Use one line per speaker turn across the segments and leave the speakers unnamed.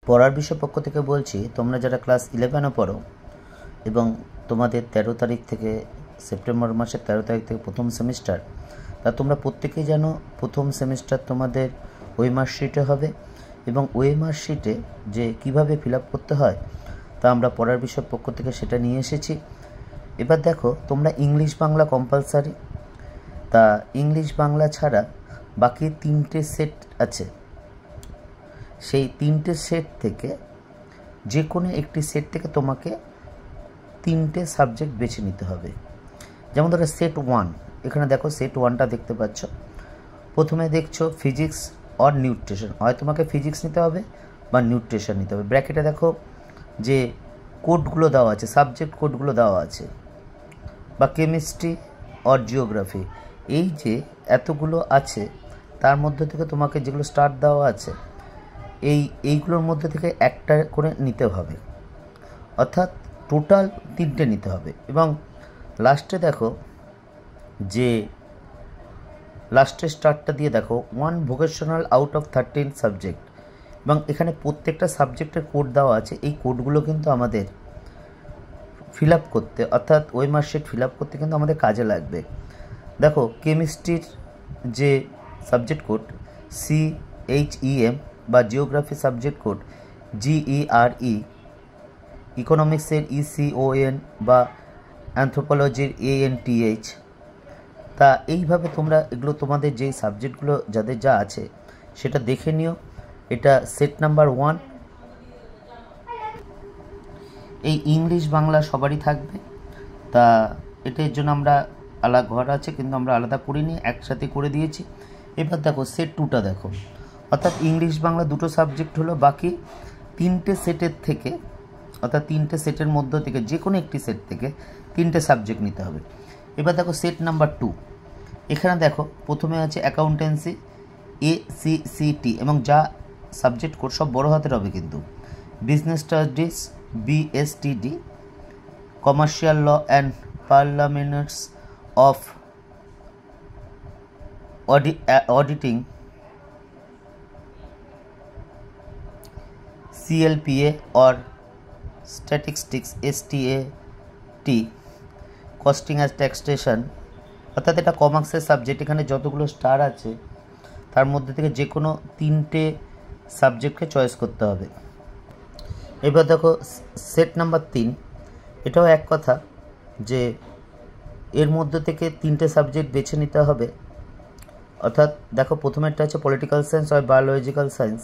পড়ার বিষয় পক্ষ থেকে বলছি, তোমরা যারা ক্লাস 11-এ পড়ো এবং তোমাদের 13 তারিখ থেকে সেপ্টেম্বর মাসের 13 তারিখ থেকে প্রথম সেমিস্টার, তা তোমরা প্রত্যেকেই জানো প্রথম সেমিস্টার তোমাদের ওএমআর শিটে হবে এবং ওএমআর শিটে যে কিভাবে ফিল আপ করতে হয় তা আমরা পড়ার বিষয় পক্ষ থেকে সেটা নিয়ে এসেছি। এবার দেখো, তোমরা ইংলিশ বাংলা কম্পালসারি, তা ইংলিশ বাংলা ছাড়া বাকি 3টে সেট আছে। সেই 3টে সেট থেকে যে কোনো একটি সেট থেকে তোমাকে 3টে সাবজেক্ট বেছে নিতে হবে। যেমন ধরো সেট 1, এখানে দেখো সেট 1টা দেখতে পাচ্ছ। প্রথমে দেখছো ফিজিক্স অর নিউট্রিশন, হয় তোমাকে ফিজিক্স নিতে হবে বা নিউট্রিশন নিতে হবে। ব্র্যাকেটে দেখো যে কোডগুলো দেওয়া আছে, সাবজেক্ট কোডগুলো দেওয়া আছে, বা কেমিস্ট্রি অর জিওগ্রাফি, এই এতগুলো আছে তার মধ্যে থেকে তোমাকে যেগুলো স্টার দেওয়া আছে এইগুলোর মধ্যে থেকে একটা করে নিতে হবে, অর্থাৎ টোটাল 3টে নিতে হবে। এবং লাস্টে দেখো যে লাস্টের স্টারটা দিয়ে দেখো 1 ভোকেশনাল আউট অফ 13 সাবজেক্ট, এবং এখানে প্রত্যেকটা সাবজেক্টের কোড দেওয়া আছে। এই কোডগুলো কিন্তু আমাদের ফিল আপ করতে, অর্থাৎ ওএমআর শিট ফিল আপ করতে কিন্তু আমাদের কাজে লাগবে। দেখো কেমিস্ট্রির যে সাবজেক্ট কোড CHEM বা geography subject code GERE, ইকোনমিক্সের ECON বা অ্যানথ্রোপোলজির ANTH। তা এইভাবে তোমরা এগুলো তোমাদের যেই সাবজেক্টগুলো যাদের যা আছে সেটা দেখে নিও। এটা সেট নাম্বার 1। এই ইংলিশ বাংলা সবারই থাকবে, তা এটার জন্য আমরা আলাদা ঘর আছে কিন্তু আমরা আলাদা করিনি, একসাথে করে দিয়েছি। এবার দেখো সেট 2টা দেখো, অর্থাৎ ইংলিশ বাংলা দুটো সাবজেক্ট হলো, বাকি 3টে সেটের থেকে, অর্থাৎ 3টে সেটের মধ্য থেকে যে কোনো একটি সেট থেকে 3টে সাবজেক্ট নিতে হবে। এবার দেখো সেট নাম্বার 2, এখানে দেখো প্রথমে আছে অ্যাকাউন্টেন্সি ACCT এবং যা সাবজেক্ট কোড সব বড় হাতের হবে কিন্তু, business studies BSTD, commercial law and parliaments of auditing CLPA or statistics STAT, costing and taxation. অর্থাৎ এটা কমার্সের সাবজেক্ট। এখানে যতগুলো স্টার আছে তার মধ্যে থেকে যে কোনো 3টে সাবজেক্টকে চয়েস করতে হবে। এবার দেখো সেট নাম্বার 3, এটাও এক কথা যে এর মধ্যে থেকে 3টে সাবজেক্ট বেছে নিতে হবে। অর্থাৎ দেখো প্রথমেরটা হচ্ছে পলিটিক্যাল সায়েন্স আর বায়োলজিক্যাল সায়েন্স।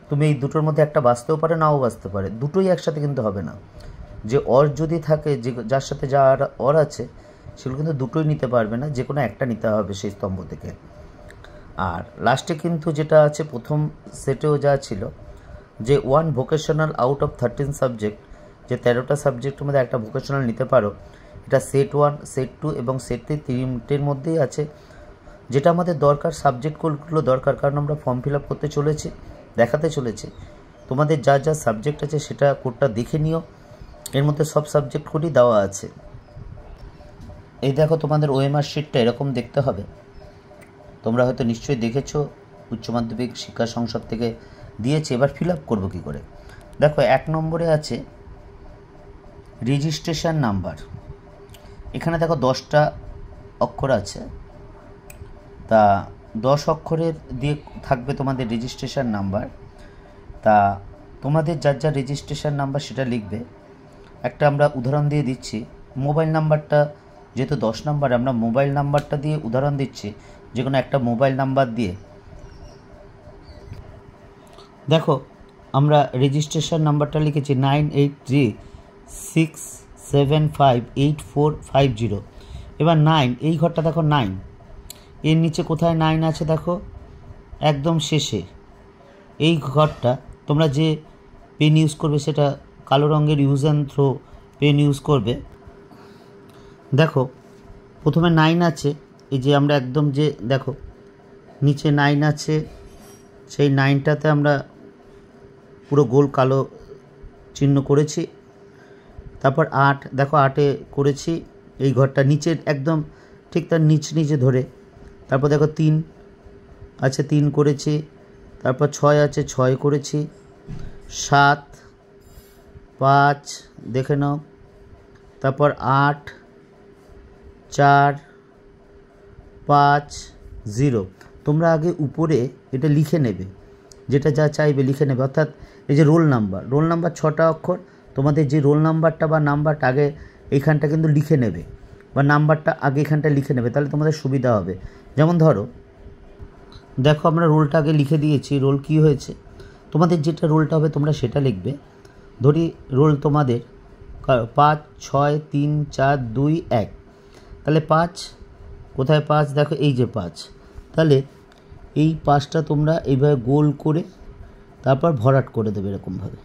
তুমি এই দুটোর মধ্যে একটা বাঁচতেও পারে, নাও বাঁচতে পারে, দুটোই একসাথে কিন্তু হবে না। যে অর যদি থাকে, যে যার সাথে যা অর আছে সেগুলো কিন্তু দুটোই নিতে পারবে না, যে কোনো একটা নিতে হবে সেই স্তম্ভ থেকে। আর লাস্টে কিন্তু যেটা আছে প্রথম সেটেও যা ছিল যে 1 ভোকেশনাল আউট অফ 13 সাবজেক্ট, যে 13টা সাবজেক্টের মধ্যে একটা ভোকেশনাল নিতে পারো, এটা সেট 1, সেট 2 এবং সেট 3 মধ্যেই আছে। যেটা আমাদের দরকার সাবজেক্ট কোডগুলো দরকার, কারণ আমরা ফর্ম ফিল আপ করতে চলেছি, দেখাতে চলেছি। তোমাদের যা যা সাবজেক্ট আছে সেটা কোডটা দেখে নিও, এর মধ্যে সব সাবজেক্ট কোডই দেওয়া আছে। এই দেখো তোমাদের ওএমআর শিটটা এরকম দেখতে হবে, তোমরা হয়তো নিশ্চয়ই দেখেছো, উচ্চ মাধ্যমিক শিক্ষা সংসদ থেকে দিয়েছে। এবার ফিল আপ করবো কী করে? দেখো 1 নম্বরে আছে রেজিস্ট্রেশন নাম্বার। এখানে দেখো 10টা অক্ষর আছে, তা 10 অক্ষরের দিয়ে থাকবে তোমাদের রেজিস্ট্রেশন নাম্বার। তা তোমাদের যার যা রেজিস্ট্রেশন নাম্বার সেটা লিখবে। একটা আমরা উদাহরণ দিয়ে দিচ্ছি, মোবাইল নাম্বারটা যেহেতু 10 নাম্বার, আমরা মোবাইল নাম্বারটা দিয়ে উদাহরণ দিচ্ছি, যে কোনো একটা মোবাইল নাম্বার দিয়ে। দেখো আমরা রেজিস্ট্রেশন নাম্বারটা লিখেছি 9836758450। এবার 9, এই ঘরটা দেখো 9, এর নিচে কোথায় 9 আছে দেখো, একদম শেষে এই ঘরটা। তোমরা যে পেন ইউজ করবে সেটা কালো রঙের use and throw pen use করবে। দেখো প্রথমে 9 আছে, এই যে আমরা একদম যে দেখো নিচে 9 আছে, সেই 9টাতে আমরা পুরো গোল কালো চিহ্ন করেছি। তারপর 8, দেখো 8-এ করেছি এই ঘরটা নিচের একদম ঠিক তার নিচে ধরে। তারপর দেখো 3 আছে, 3 করেছি। তারপর 6 আছে, 6 করেছি। 7 5 দেখে নাও, তারপর 8 4 5 0। তোমরা আগে উপরে এটা লিখে নেবে, যেটা যা চাইবে লিখে নেবে। অর্থাৎ এই যে রোল নাম্বার 6টা অক্ষর, তোমাদের যে রোল নাম্বারটা বা নাম্বারটা আগে এইখানটা কিন্তু লিখে নেবে, বা নাম্বারটা আগে এখানটা লিখে নেবে, তাহলে তোমাদের সুবিধা হবে। যেমন ধরো দেখো আমরা রোলটা আগে লিখে দিয়েছি, রোল কি হয়েছে, তোমাদের যেটা রোলটা হবে তোমরা সেটা লিখবে। ধরি রোল তোমাদের 5 6 3 4 2 1, তাহলে 5 কোথায় 5, দেখো এই যে 5, তাহলে এই 5টা তোমরা এইভাবে গোল করে তারপর ভরাট করে দেবে এরকমভাবে।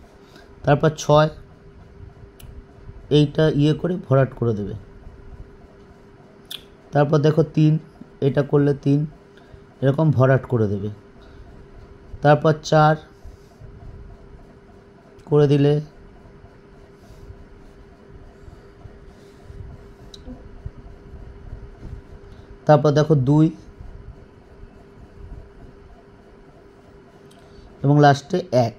তারপর 6 এইটা করে ভরাট করে দেবে। তারপর দেখো 3, এটা করলে 3 এরকম ভরাট করে দেবে। তারপর 4 করে দিলে, তারপর দেখো 2 এবং লাস্টে 1।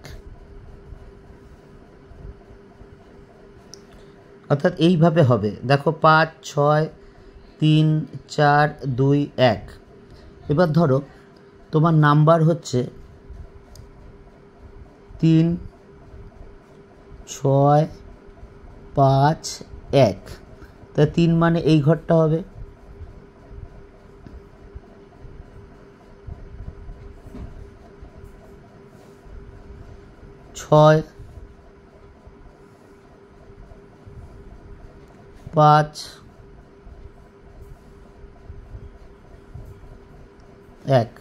অর্থাৎ এইভাবে হবে। দেখো 5 6 3 4 2 1। এবার ধরো তোমার নাম্বার হচ্ছে 3 6 5 1, তা 3 মানে এই ঘরটা হবে, 6 5 1।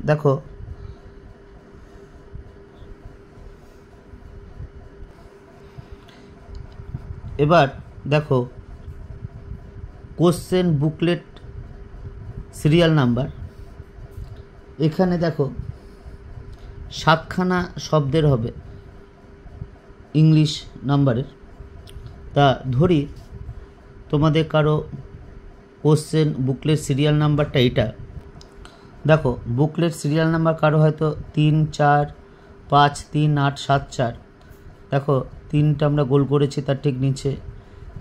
দেখো এবার দেখো কোশ্চেন বুকলেট সিরিয়াল নাম্বার, এখানে দেখো 7খানা শব্দের হবে ইংলিশ নাম্বারের। তা ধরি তোমাদের কারো কোশ্চেন বুকলেট সিরিয়াল নাম্বারটা এটা, দেখো বুকলেট সিরিয়াল নাম্বার কারো হয়তো 3 4 5 3 8 7 4। দেখো 3টা আমরা গোল করেছি, তার ঠিক নিচে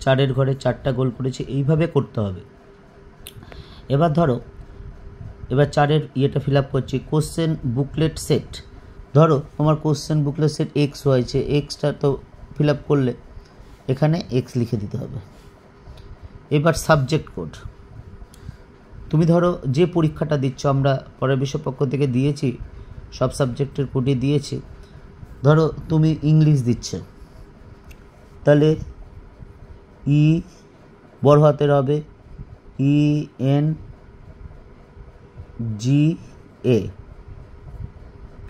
4-এর ঘরে 4টা গোল করেছি, এইভাবে করতে হবে। এবার ধরো এবার 4-এর ইয়েটা ফিল আপ করছি, কোশ্চেন বুকলেট সেট। ধরো তোমার কোশ্চেন বুকলেট সেট এক্স হয়েছে, এক্সটা তো ফিল আপ করলে এখানে এক্স লিখে দিতে হবে। এবার সাবজেক্ট কোড, তুমি ধরো যে পরীক্ষাটা দিচ্ছ, আমরা পরের বিষয় পক্ষ থেকে দিয়েছি, সব সাবজেক্টের কোডই দিয়েছি। ধরো তুমি ইংলিশ দিচ্ছ, তাহলে ই বড় হাতের হবে, ENGA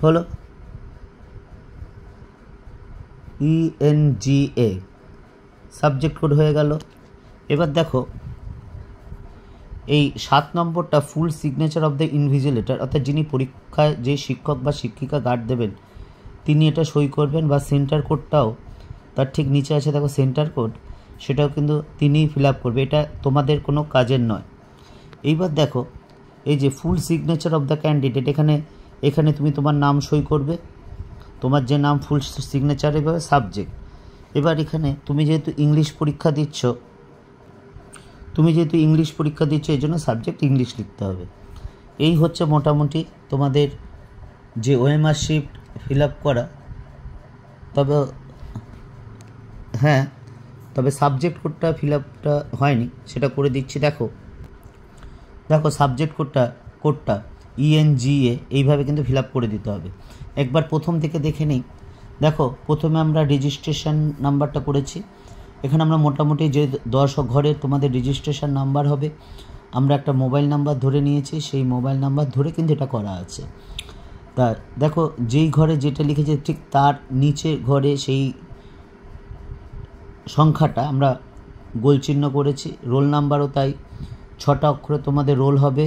হলো, ENGA সাবজেক্ট কোড হয়ে গেল। এবার দেখো এই 7 নম্বরটা ফুল সিগনেচার অফ দ্য ইনভিজিলেটর, অর্থাৎ যিনি পরীক্ষায় যে শিক্ষক বা শিক্ষিকা গার্ড দেবেন তিনি এটা সই করবেন, বা সেন্টার কোডটাও তার ঠিক নিচে আছে, দেখো সেন্টার কোড, সেটাও কিন্তু তিনিই ফিল আপ করবে, এটা তোমাদের কোনো কাজের নয়। এইবার দেখো এই যে ফুল সিগনেচার অফ দ্য ক্যান্ডিডেট, এখানে তুমি তোমার নাম সই করবে, তোমার যে নাম ফুল সিগনেচার, এভাবে সাবজেক্ট। এবার এখানে তুমি যেহেতু ইংলিশ পরীক্ষা দিচ্ছ এই জন্য সাবজেক্ট ইংলিশ লিখতে হবে। এই হচ্ছে মোটামুটি তোমাদের যে ওএমআর শিফট ফিল আপ করা। তবে সাবজেক্ট কোডটা ফিল আপটা হয়নি, সেটা করে দিচ্ছি। দেখো সাবজেক্ট কোডটা ENGA এইভাবে কিন্তু ফিল আপ করে দিতে হবে। একবার প্রথম থেকে দেখে নিই। দেখো প্রথমে আমরা রেজিস্ট্রেশন নাম্বারটা করেছি, এখানে আমরা মোটামুটি যে 10 ঘরে তোমাদের রেজিস্ট্রেশন নাম্বার হবে, আমরা একটা মোবাইল নাম্বার ধরে নিয়েছি, সেই মোবাইল নাম্বার ধরে কিন্তু এটা করা আছে। তা দেখো যেই ঘরে যেটা লিখেছে ঠিক তার নিচে ঘরে সেই সংখ্যাটা আমরা গোল চিহ্ন করেছি। রোল নাম্বারও তাই, 6টা অক্ষরে তোমাদের রোল হবে,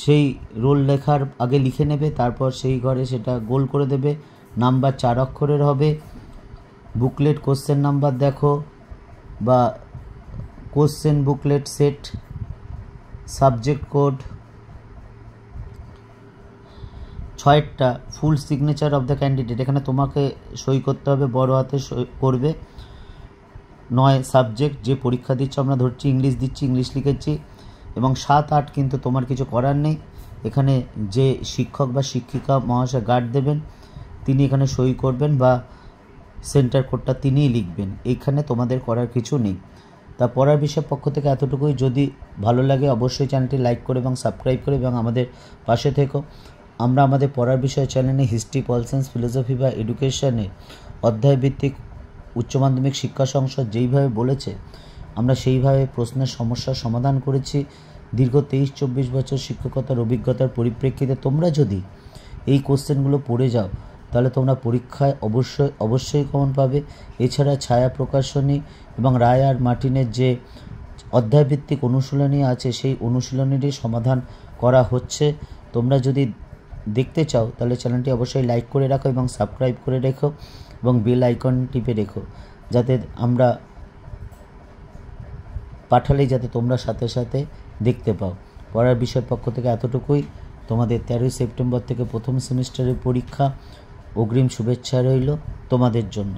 সেই রোল লেখার আগে লিখে নেবে, তারপর সেই ঘরে সেটা গোল করে দেবে। নাম্বার 4 অক্ষরের হবে। বুকলেট কোশ্চেন নাম্বার দেখো, বা question booklet set, subject code 6টা full signature of the candidate, এখানে তোমাকে সই করতে হবে, বড় হাতে সই করবে। 9 সাবজেক্ট যে পরীক্ষা দিচ্ছ, আমরা ধরছি ইংলিশ দিচ্ছি, ইংলিশ লিখেছি, এবং 7, 8 কিন্তু তোমার কিছু করার নেই। এখানে যে শিক্ষক বা শিক্ষিকা মহাশয় গার্ড দেবেন তিনি এখানে সই করবেন বা সেন্টার কোডটা তিনিই লিখবেন, এইখানে তোমাদের করার কিছু নেই। তা পড়ার বিষয়ের পক্ষ থেকে এতটুকুই। যদি ভালো লাগে অবশ্যই চ্যানেলটি লাইক করে এবং সাবস্ক্রাইব করে এবং আমাদের পাশে থেকো। আমরা আমাদের পড়ার বিষয় চ্যানেলে হিস্ট্রি, পল সায়েন্স, ফিলোসফি বা এডুকেশনে অধ্যায়ভিত্তিক উচ্চ মাধ্যমিক শিক্ষা সংসদ যেইভাবে বলেছে আমরা সেইভাবে প্রশ্নের সমস্যার সমাধান করেছি। দীর্ঘ 23-24 বছর শিক্ষকতার অভিজ্ঞতার পরিপ্রেক্ষিতে তোমরা যদি এই কোশ্চেনগুলো পড়ে যাও তাহলে তোমরা পরীক্ষায় অবশ্যই কমন পাবে। এছাড়া ছায়া প্রকাশনী এবং রায় আর মার্টিনের যে অধ্যায়ভিত্তিক অনুশীলনী আছে সেই অনুশীলনীরই সমাধান করা হচ্ছে। তোমরা যদি দেখতে চাও তাহলে চ্যানেলটি অবশ্যই লাইক করে রাখো এবং সাবস্ক্রাইব করে রেখো এবং বেল আইকন টিপে রেখো, যাতে আমরা পাঠালেই যাতে তোমরা সাথে সাথে দেখতে পাও। পড়ার বিষয়ের পক্ষ থেকে এতটুকুই। তোমাদের 13 সেপ্টেম্বর থেকে প্রথম সেমিস্টারের পরীক্ষা। অগ্রিম শুভেচ্ছা রইল তোমাদের জন্য।